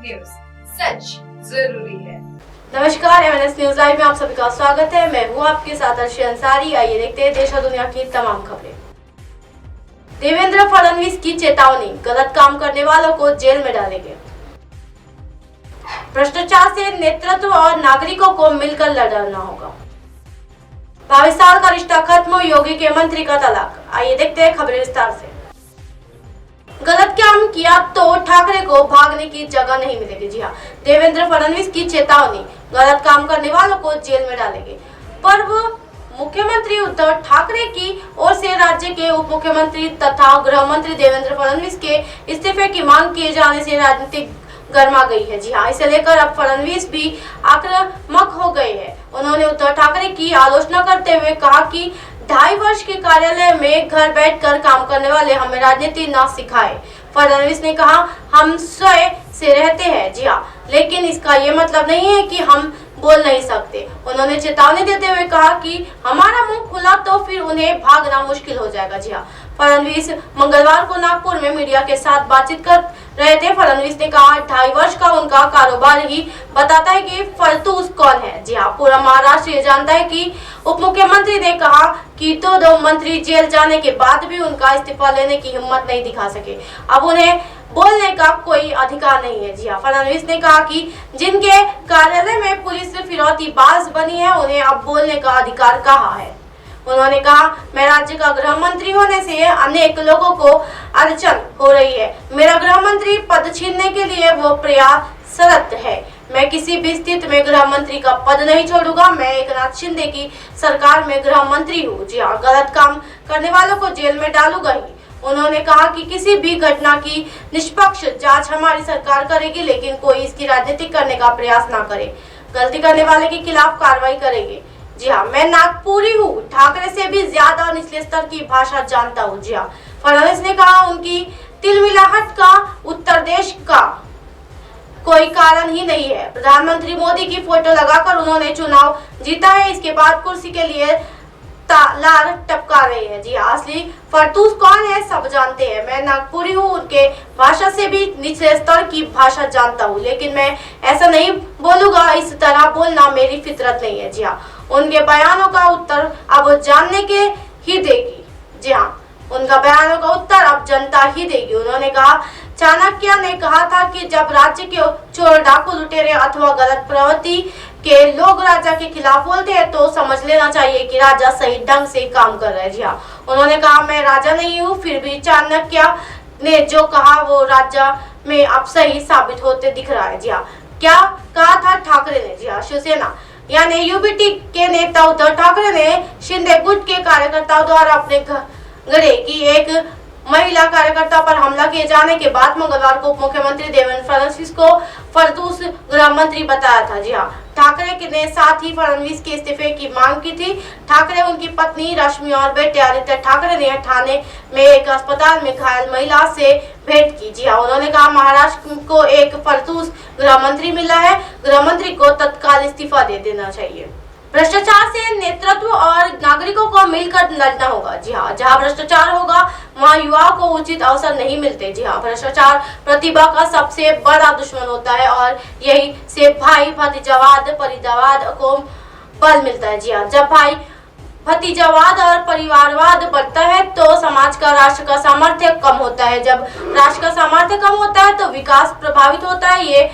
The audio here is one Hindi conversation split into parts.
न्यूज, सच जरूरी है। नमस्कार, एमएनएस न्यूज लाइव में आप सभी का स्वागत है। मैं हूँ आपके साथ अर्शी अंसारी। आइए देखते हैं देश और दुनिया की तमाम खबरें। देवेंद्र फडणवीस की चेतावनी, गलत काम करने वालों को जेल में डालेंगे। भ्रष्टाचार से नेतृत्व और नागरिकों को मिलकर लड़ना होगा। 22 साल का रिश्ता खत्म, योगी के मंत्री का तलाक। आइए देखते हैं खबरें विस्तार से। गलत काम किया तो ठाकरे को भागने की जगह नहीं मिलेगी। जी हाँ, देवेंद्र फडणवीस की चेतावनी, गलत काम करने वालों को जेल में डालेंगे। पर्व मुख्यमंत्री उद्धव ठाकरे की ओर से राज्य के उप मुख्यमंत्री तथा गृह मंत्री देवेंद्र फडणवीस के इस्तीफे की मांग किए जाने से राजनीतिक गर्मा गई है। जी हाँ, इसे लेकर अब फडणवीस भी आक्रामक हो गए हैं। उन्होंने उद्धव ठाकरे की आलोचना करते हुए कहा कि 2.5 वर्ष के कार्यालय में घर बैठकर काम करने वाले हमें राजनीति न सिखाए। फडणवीस ने कहा, हम स्वयं से रहते हैं। जी हाँ, लेकिन इसका ये मतलब नहीं है कि हम बोल नहीं सकते। उन्होंने चेतावनी देते हुए कहा कि हमारा मुंह खुला तो फिर उन्हें भागना मुश्किल हो जाएगा। जी हाँ, फडणवीस मंगलवार को नागपुर में मीडिया के साथ बातचीत कर रहे थे। फडणवीस ने कहा, 2.5 वर्ष का उनका कारोबार ही बताता है कि फरतूस कौन है। जी हाँ, पूरा महाराष्ट्र ये जानता है कि उप मुख्यमंत्री ने कहा कि दो मंत्री जेल जाने के बाद भी उनका इस्तीफा लेने की हिम्मत नहीं दिखा सके। अब उन्हें बोलने का कोई अधिकार नहीं है। जी हाँ, फडणवीस ने कहा कि जिनके कार्यालय में पुलिस फिरौतीबाज बनी है, उन्हें अब बोलने का अधिकार कहाँ है। उन्होंने कहा, मैं राज्य का गृह मंत्री होने से अनेक लोगों को अड़चन हो रही है। मेरा गृह मंत्री पद छीनने के लिए वो प्रयासरत है। मैं किसी भी स्थिति में गृह मंत्री का पद नहीं छोड़ूंगा। मैं एकनाथ शिंदे की सरकार में गृह मंत्री हूँ। जी हाँ, गलत काम करने वालों को जेल में डालूंगा ही। उन्होंने कहा कि किसी भी घटना की निष्पक्ष जांच हमारी सरकार करेगी, लेकिन कोई इसकी राजनीति करने का प्रयास ना करे। गलती करने वाले के खिलाफ कार्रवाई करेंगे। जी हाँ, मैं नागपुरी हूँ, ठाकरे से भी ज्यादा निचले स्तर की भाषा जानता हूँ। जी हाँ, फडणवीस ने कहा, उनकी तिलमिलाहट का उत्तर देश का कोई कारण ही नहीं है। प्रधानमंत्री मोदी की फोटो लगाकर उन्होंने चुनाव जीता है, इसके बाद कुर्सी के लिए लार टपका रहे हैं। जी हाँ, असली फरतूस कौन है सब जानते हैं। मैं नागपुरी हूँ, उनके भाषा से भी निचले स्तर की भाषा जानता हूँ, लेकिन मैं ऐसा नहीं बोलूंगा। इस तरह बोलना मेरी फितरत नहीं है। जी हाँ, उनके बयानों का उत्तर अब जानने के ही देगी। जी हाँ, उनका बयानों का उत्तर अब जनता ही देगी। उन्होंने कहा, चाणक्य ने कहा था कि जब राज्य के चोर, डाकू, लुटेरे अथवा गलत प्रवृत्ति के लोग राजा के खिलाफ बोलते हैं तो समझ लेना चाहिए कि राजा सही ढंग से काम कर रहा है। जी हाँ, उन्होंने कहा, मैं राजा नहीं हूँ, फिर भी चाणक्य ने जो कहा वो राजा में अब सही साबित होते दिख रहा है। जी हाँ, क्या कहा था ठाकरे ने। जी हाँ, शिवसेना यानी यूबीटी के नेता उद्धव ठाकरे ने शिंदे गुट के कार्यकर्ताओं द्वारा अपने घरे की एक महिला कार्यकर्ता पर हमला किए जाने के बाद मंगलवार को उप मुख्यमंत्री देवेंद्र फडणवीस को फरतूस गृह मंत्री बताया था। जी हाँ, ठाकरे ने साथ ही फडणवीस के इस्तीफे की मांग की थी। ठाकरे, उनकी पत्नी रश्मि और बेटे आदित्य ठाकरे ने ठाणे में एक अस्पताल में घायल महिला से भेंट की। जी हाँ, उन्होंने कहा, महाराष्ट्र को एक फरतूस गृह मंत्री मिला है, गृह मंत्री को तत्काल इस्तीफा दे देना चाहिए। भ्रष्टाचार से नेतृत्व और नागरिकों को मिलकर लड़ना होगा। जी हाँ, जहाँ भ्रष्टाचार होगा वहाँ युवाओं को उचित अवसर नहीं मिलते। जी हाँ, भ्रष्टाचार प्रतिभा का सबसे बड़ा दुश्मन होता है और यही से भाई भतीजावाद, परिवारवाद को बल मिलता है। जी हाँ, जब भाई भतीजावाद और परिवारवाद बढ़ता है तो समाज का, राष्ट्र का सामर्थ्य कम होता है। जब राष्ट्र का सामर्थ्य कम होता है तो विकास प्रभावित होता है। ये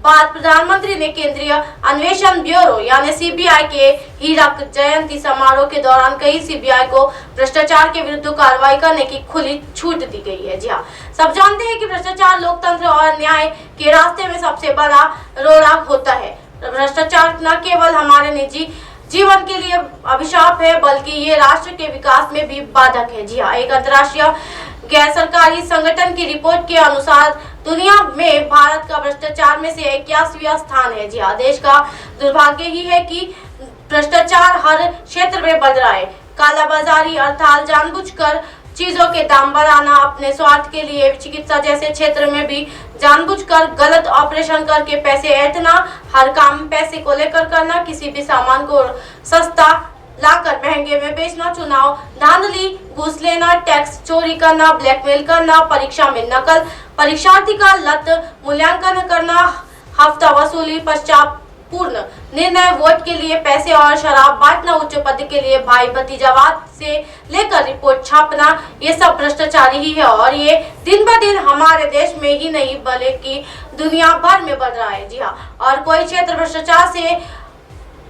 बात प्रधानमंत्री ने केंद्रीय अन्वेषण ब्यूरो यानी सीबीआई के हीरक जयंती समारोह के दौरान कही। सीबीआई को भ्रष्टाचार के विरुद्ध कार्रवाई करने की खुली छूट दी गई है। जी हाँ, सब जानते हैं कि भ्रष्टाचार लोकतंत्र और न्याय के रास्ते में सबसे बड़ा रोड़ा होता है। भ्रष्टाचार न केवल हमारे निजी जीवन के लिए अभिशाप है, बल्कि ये राष्ट्र के विकास में भी बाधक है। जी हाँ, एक अंतर्राष्ट्रीय गैर सरकारी संगठन की रिपोर्ट के अनुसार दुनिया में भारत का भ्रष्टाचार में से 81वां स्थान है। जी हाँ, देश का दुर्भाग्य ही है कि भ्रष्टाचार हर क्षेत्र में बढ़ रहा है। कालाबाजारी अर्थात जानबूझकर चीजों के दाम बढ़ाना, अपने स्वार्थ के लिए चिकित्सा जैसे क्षेत्र में भी जानबूझकर गलत ऑपरेशन करके पैसे ऐंठना, हर काम पैसे को लेकर करना, किसी भी सामान को सस्ता लाकर महंगे में बेचना, चुनाव धांधली, घूस लेना, टैक्स चोरी करना, ब्लैकमेल करना, परीक्षा में नकल, परीक्षार्थी का लत मूल्यांकन करना, हफ्ता वसूली, पश्चात पूर्ण निर्णय, वोट के लिए पैसे और शराब बांटना, उच्च पद के लिए भाई भतीजावाद से लेकर रिपोर्ट छापना, ये सब भ्रष्टाचारी ही है और ये दिन ब दिन हमारे देश में ही नहीं बल्कि दुनिया भर में बढ़ रहा है। जी हाँ, और कोई क्षेत्र भ्रष्टाचार से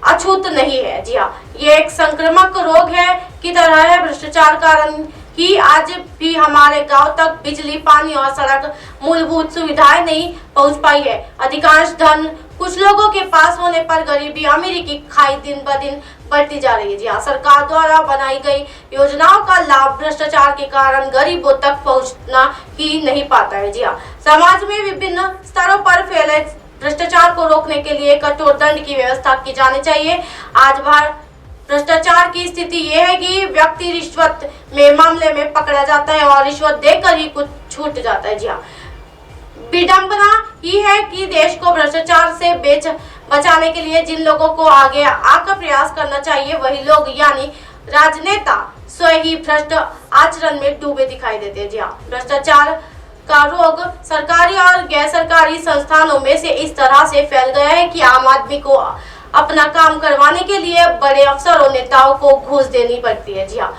अछूत नहीं है। जी हाँ, ये एक संक्रामक रोग है की तरह है। भ्रष्टाचार कारण ही आज भी हमारे गांव तक बिजली, पानी और सड़क मूलभूत सुविधाएं नहीं पहुंच पाई है। अधिकांश धन कुछ लोगों के पास होने पर गरीबी अमीरी की खाई दिन ब दिन बढ़ती जा रही है। जी हाँ, सरकार द्वारा बनाई गई योजनाओं का लाभ भ्रष्टाचार के कारण गरीबों तक पहुंचना ही नहीं पाता है। जी हाँ, समाज में विभिन्न स्तरों पर फैले भ्रष्टाचार को रोकने के लिए कठोर दंड की व्यवस्था की जानी चाहिए। आज भ्रष्टाचार की स्थिति ये है कि व्यक्ति रिश्वत में मामले में पकड़ा जाता है और रिश्वत देकर ही कुछ छूट जाता है। जी हाँ, विडंबना ही है कि देश को भ्रष्टाचार से बचाने के लिए जिन लोगों को आगे आकर प्रयास करना चाहिए, वही लोग यानी राजनेता स्वयं ही भ्रष्ट आचरण में डूबे दिखाई देते हैं। जी हाँ, भ्रष्टाचार का रोग सरकारी और गैर सरकारी संस्थानों में से इस तरह से फैल गया है कि आम आदमी को अपना काम करवाने के लिए बड़े अफसर और नेताओं को घूस देनी पड़ती है। जी हाँ,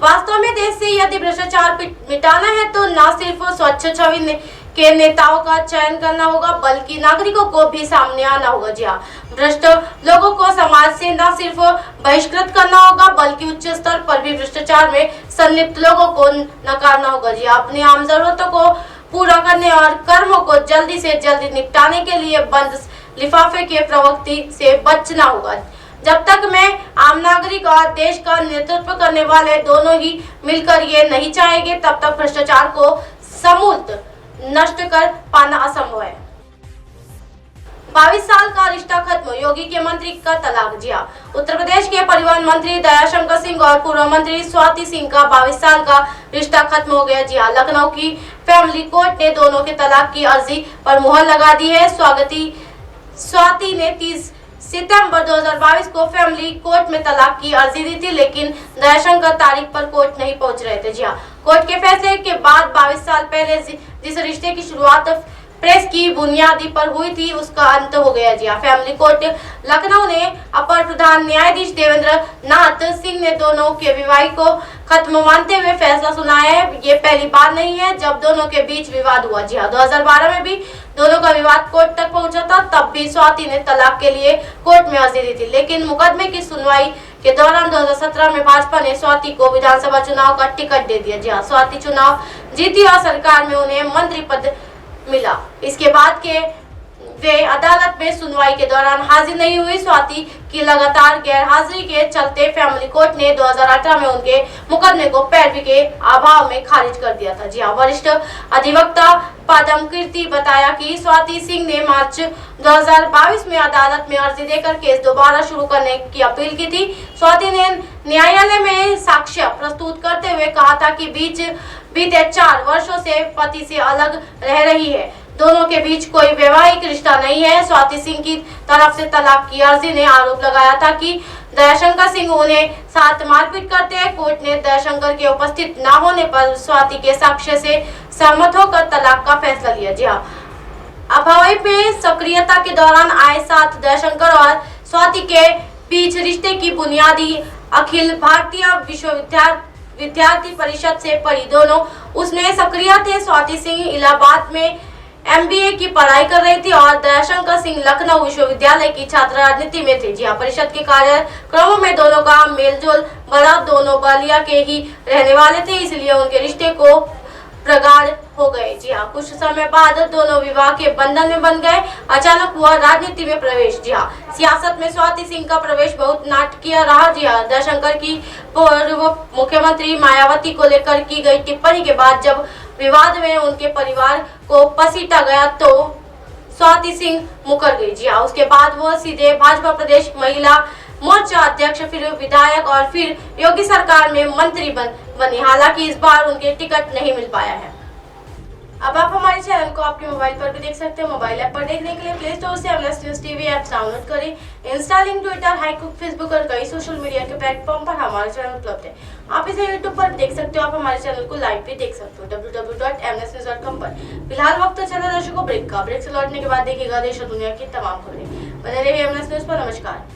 वास्तव में देश से यदि भ्रष्टाचार मिटाना है तो न सिर्फ स्वच्छ छवि के नेताओं का चयन करना होगा बल्कि नागरिकों को भी सामने आना होगा। जी हाँ, भ्रष्ट लोगों को समाज से न सिर्फ बहिष्कृत करना होगा बल्कि उच्च स्तर पर भी भ्रष्टाचार में संलिप्त लोगों को नकारना होगा। जी हाँ, अपनी आम जरूरतों को पूरा करने और कर्मों को जल्दी से जल्दी निपटाने के लिए बंद लिफाफे के प्रवृत्ति से बचना होगा। जब तक मैं आम नागरिक और देश का नेतृत्व करने वाले दोनों ही मिलकर ये नहीं चाहेंगे तब तक भ्रष्टाचार को समूलतः नष्ट कर पाना असंभव है। 22 साल का रिश्ता खत्म, योगी के मंत्री का तलाक। जी हाँ, उत्तर प्रदेश के परिवहन मंत्री दयाशंकर सिंह और पूर्व मंत्री स्वाति सिंह का 22 साल का रिश्ता खत्म हो गया। जी हाँ, लखनऊ की फैमिली कोर्ट ने दोनों के तलाक की अर्जी पर मुहर लगा दी है। स्वाति ने 30 सितंबर 2022 को फैमिली कोर्ट में तलाक की अर्जी दी थी, लेकिन दयाशंकर तारीख पर कोर्ट नहीं पहुंच रहे थे। जी हाँ, कोर्ट के फैसले के बाद 22 साल पहले जिस रिश्ते की शुरुआत प्रेस की बुनियादी पर हुई थी उसका अंत हो गया। जी हाँ, फैमिली कोर्ट लखनऊ ने अपर प्रधान न्यायाधीश देवेंद्र नाथ सिंह ने दोनों के विवाह को खत्म मानते हुए फैसला सुनाया है। ये पहली बार नहीं है जब दोनों के बीच विवाद हुआ। जी हाँ, 2012 में भी दोनों का विवाद कोर्ट तक पहुंचा था, तब भी स्वाति ने तलाक के लिए कोर्ट में अर्जी दी थी, लेकिन मुकदमे की सुनवाई के दौरान 2017 में भाजपा ने स्वाति को विधानसभा चुनाव का टिकट दे दिया। जी हाँ, स्वाति चुनाव जीती और सरकार में उन्हें मंत्री पद मिला। इसके बाद के वे अदालत में सुनवाई के दौरान हाजिर नहीं हुई। स्वाति की लगातार गैर हाजिरी के चलते फैमिली कोर्ट ने 2018 में उनके मुकदमे को पैरवी के अभाव में खारिज कर दिया था। जी हाँ, वरिष्ठ अधिवक्ता पदम कीर्ति बताया कि स्वाति सिंह ने मार्च 2022 में अदालत में अर्जी देकर केस दोबारा शुरू करने की अपील की थी। स्वाति ने न्यायालय में साक्ष्य प्रस्तुत करते हुए कहा था कि बीते 4 वर्षों से पति से अलग रह रही है, दोनों के बीच कोई वैवाहिक रिश्ता नहीं है। स्वाति सिंह की तरफ से तलाक की अर्जी ने आरोप लगाया था कि दयाशंकर सिंह उन्हें साथ मारपीट करते हैं। कोर्ट ने दयाशंकर के उपस्थित न होने पर स्वाति के साक्ष्य से सहमत होकर तलाक का फैसला लिया। जी हाँ, अभावी में सक्रियता के दौरान आए साथ दयाशंकर और स्वाति के बीच रिश्ते की बुनियादी अखिल भारतीय विद्यार्थी परिषद से पढ़ी। दोनों उसमें सक्रिय थे। स्वाति सिंह इलाहाबाद में MBA की पढ़ाई कर रही थी और दयाशंकर सिंह लखनऊ विश्वविद्यालय की छात्र राजनीति में थे। जी हाँ, परिषद के कार्यक्रमों में दोनों का मेलजोल बड़ा, दोनों बलिया के ही रहने वाले थे, इसलिए उनके रिश्ते को प्रगाढ़ हो गए। जी हाँ, कुछ समय बाद दोनों विवाह के बंधन में बन गए। अचानक हुआ राजनीति में प्रवेश। जी हाँ, सियासत में स्वाति सिंह का प्रवेश बहुत नाटकीय रहा। जी हाँ, दयाशंकर की पूर्व मुख्यमंत्री मायावती को लेकर की गई टिप्पणी के बाद जब विवाद में उनके परिवार को पसीटा गया तो स्वाति सिंह मुकर गई। जी हाँ, उसके बाद वो सीधे भाजपा प्रदेश महिला मोर्चा अध्यक्ष, फिर विधायक और फिर योगी सरकार में मंत्री बनी। हालांकि इस बार उनके टिकट नहीं मिल पाया है। अब आप हमारे चैनल को आपके मोबाइल पर भी देख सकते हैं। मोबाइल ऐप पर देखने के लिए प्ले स्टोर से MNS news TV app download करें। इंस्टा, लिंक, ट्विटर, हाइकुक, फेसबुक और कई सोशल मीडिया के प्लेटफॉर्म पर हमारा चैनल उपलब्ध है। आप इसे यूट्यूब पर देख सकते हो। आप हमारे चैनल को लाइव भी देख सकते हो www.mnsnews.com पर। फिलहाल वक्त तो चला दर्शकों ब्रेक का। ब्रेक से लौटने के बाद देखिएगा देश और दुनिया की तमाम खबरें। बने रहिए एमएनएस न्यूज पर। नमस्कार।